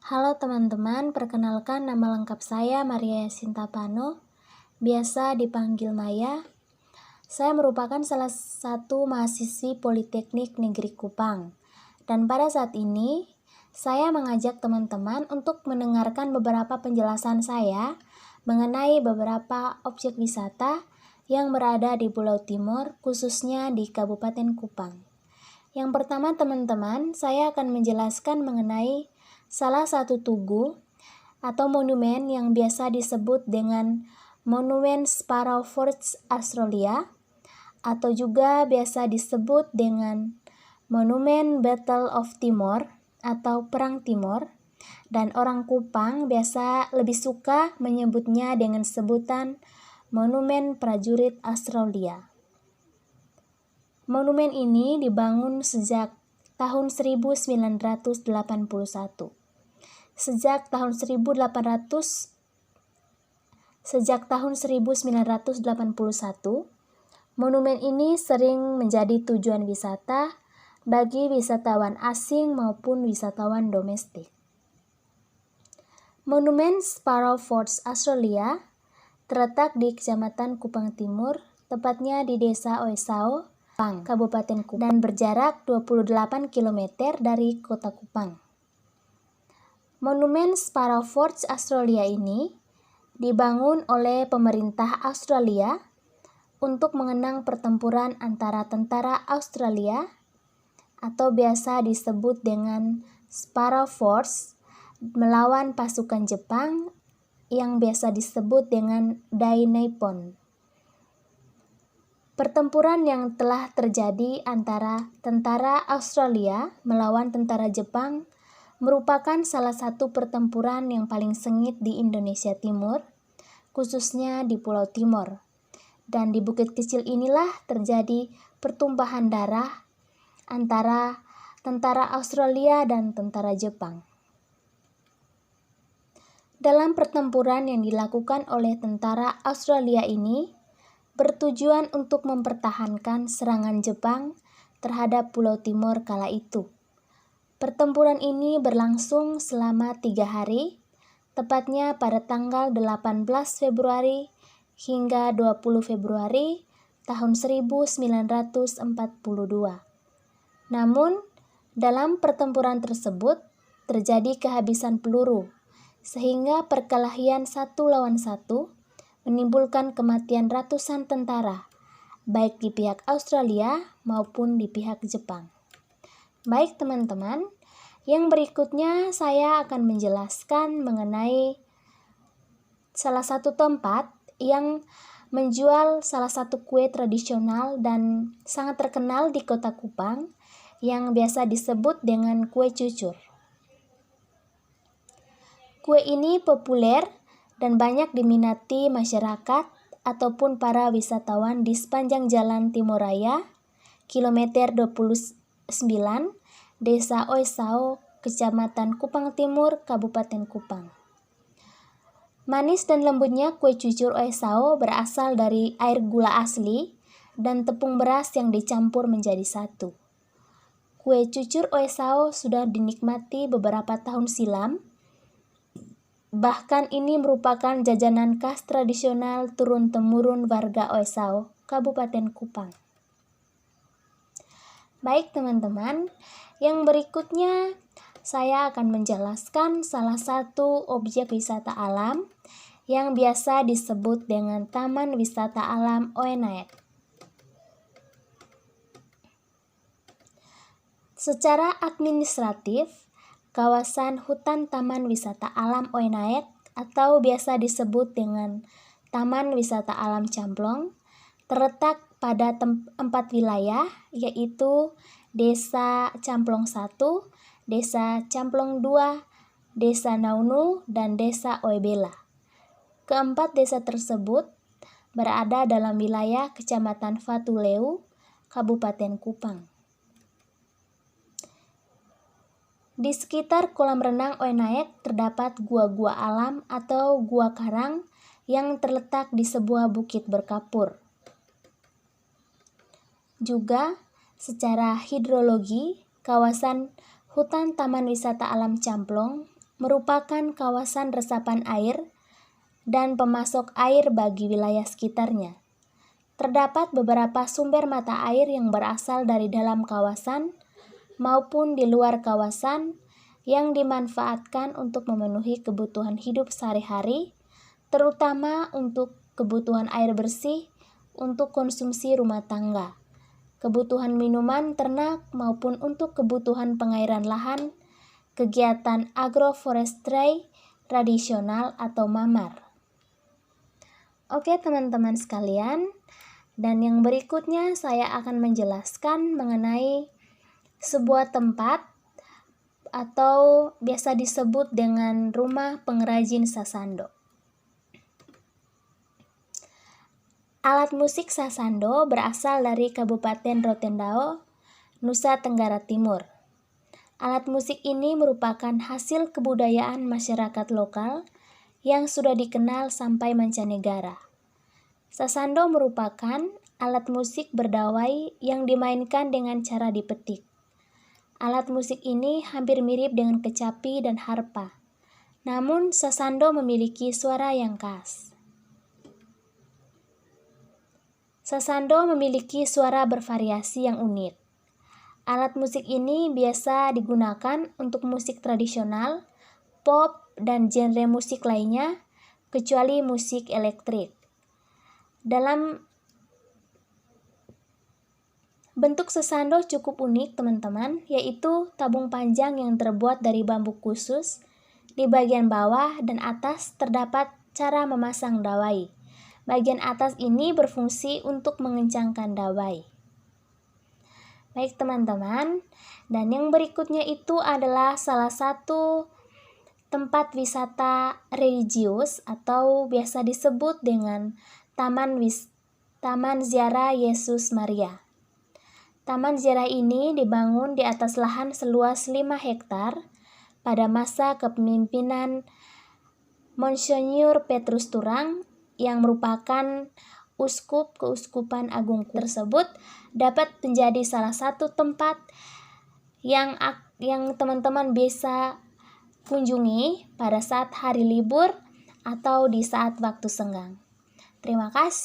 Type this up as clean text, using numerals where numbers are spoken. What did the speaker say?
Halo teman-teman, perkenalkan nama lengkap saya Maria Yasinta Pano, biasa dipanggil Maya. Saya merupakan salah satu mahasiswi Politeknik Negeri Kupang. Dan pada saat ini, saya mengajak teman-teman untuk mendengarkan beberapa penjelasan saya mengenai beberapa objek wisata yang berada di Pulau Timor, khususnya di Kabupaten Kupang. Yang pertama teman-teman, saya akan menjelaskan mengenai salah satu tugu atau monumen yang biasa disebut dengan Monumen Sparrow Forts Australia atau juga biasa disebut dengan Monumen Battle of Timor atau Perang Timor, dan orang Kupang biasa lebih suka menyebutnya dengan sebutan Monumen Prajurit Australia. Monumen ini dibangun sejak tahun 1981. Sejak tahun 1981, monumen ini sering menjadi tujuan wisata bagi wisatawan asing maupun wisatawan domestik. Monumen Sparrow Forts Australia terletak di Kecamatan Kupang Timur, tepatnya di Desa Oesau, Kabupaten Kupang, dan berjarak 28 km dari Kota Kupang. Monumen Sparrow Forts Australia ini dibangun oleh pemerintah Australia untuk mengenang pertempuran antara tentara Australia atau biasa disebut dengan Sparrow Force melawan pasukan Jepang yang biasa disebut dengan Dai Nippon. Pertempuran yang telah terjadi antara tentara Australia melawan tentara Jepang merupakan salah satu pertempuran yang paling sengit di Indonesia Timur, khususnya di Pulau Timor. Dan di bukit kecil inilah terjadi pertumpahan darah antara tentara Australia dan tentara Jepang. Dalam pertempuran yang dilakukan oleh tentara Australia ini bertujuan untuk mempertahankan serangan Jepang terhadap Pulau Timor kala itu. Pertempuran ini berlangsung selama 3 hari, tepatnya pada tanggal 18 Februari hingga 20 Februari tahun 1942. Namun, dalam pertempuran tersebut terjadi kehabisan peluru, sehingga perkelahian 1 lawan 1 menimbulkan kematian ratusan tentara, baik di pihak Australia maupun di pihak Jepang. Baik teman-teman, yang berikutnya saya akan menjelaskan mengenai salah satu tempat yang menjual salah satu kue tradisional dan sangat terkenal di Kota Kupang yang biasa disebut dengan kue cucur. Kue ini populer dan banyak diminati masyarakat ataupun para wisatawan di sepanjang Jalan Timor Raya, kilometer 29, Desa Oesau, Kecamatan Kupang Timur, Kabupaten Kupang. Manis dan lembutnya kue cucur Oesau berasal dari air gula asli dan tepung beras yang dicampur menjadi satu. Kue cucur Oesau sudah dinikmati beberapa tahun silam. Bahkan ini merupakan jajanan khas tradisional turun-temurun warga Oesau, Kabupaten Kupang. Baik teman-teman, yang berikutnya saya akan menjelaskan salah satu objek wisata alam yang biasa disebut dengan Taman Wisata Alam Oenaek. Secara administratif, kawasan hutan Taman Wisata Alam Oenaek atau biasa disebut dengan Taman Wisata Alam Camplong terletak pada 4 wilayah, yaitu Desa Camplong 1, Desa Camplong 2, Desa Naunu, dan Desa Oebela. Keempat desa tersebut berada dalam wilayah Kecamatan Fatuleu, Kabupaten Kupang. Di sekitar kolam renang Oenaek terdapat gua-gua alam atau gua karang yang terletak di sebuah bukit berkapur. Juga secara hidrologi, kawasan hutan Taman Wisata Alam Camplong merupakan kawasan resapan air dan pemasok air bagi wilayah sekitarnya. Terdapat beberapa sumber mata air yang berasal dari dalam kawasan maupun di luar kawasan yang dimanfaatkan untuk memenuhi kebutuhan hidup sehari-hari, terutama untuk kebutuhan air bersih untuk konsumsi rumah tangga, kebutuhan minuman ternak maupun untuk kebutuhan pengairan lahan, kegiatan agroforestry tradisional atau mamar. Oke teman-teman sekalian, dan yang berikutnya saya akan menjelaskan mengenai sebuah tempat atau biasa disebut dengan rumah pengrajin sasando. Alat musik sasando berasal dari Kabupaten Rotendao, Nusa Tenggara Timur. Alat musik ini merupakan hasil kebudayaan masyarakat lokal yang sudah dikenal sampai mancanegara. Sasando merupakan alat musik berdawai yang dimainkan dengan cara dipetik. Alat musik ini hampir mirip dengan kecapi dan harpa, namun sasando memiliki suara yang khas. Sasando memiliki suara bervariasi yang unik. Alat musik ini biasa digunakan untuk musik tradisional, pop, dan genre musik lainnya, kecuali musik elektrik. Dalam bentuk sasando cukup unik teman-teman, yaitu tabung panjang yang terbuat dari bambu khusus. Di bagian bawah dan atas terdapat cara memasang dawai. Bagian atas ini berfungsi untuk mengencangkan dawai. Baik teman-teman, dan yang berikutnya itu adalah salah satu tempat wisata religius atau biasa disebut dengan Taman Ziarah Yesus Maria. Taman ziarah ini dibangun di atas lahan seluas 5 hektar pada masa kepemimpinan Monsinyur Petrus Turang yang merupakan uskup Keuskupan Agung tersebut dapat menjadi salah satu tempat yang teman-teman bisa kunjungi pada saat hari libur atau di saat waktu senggang. Terima kasih.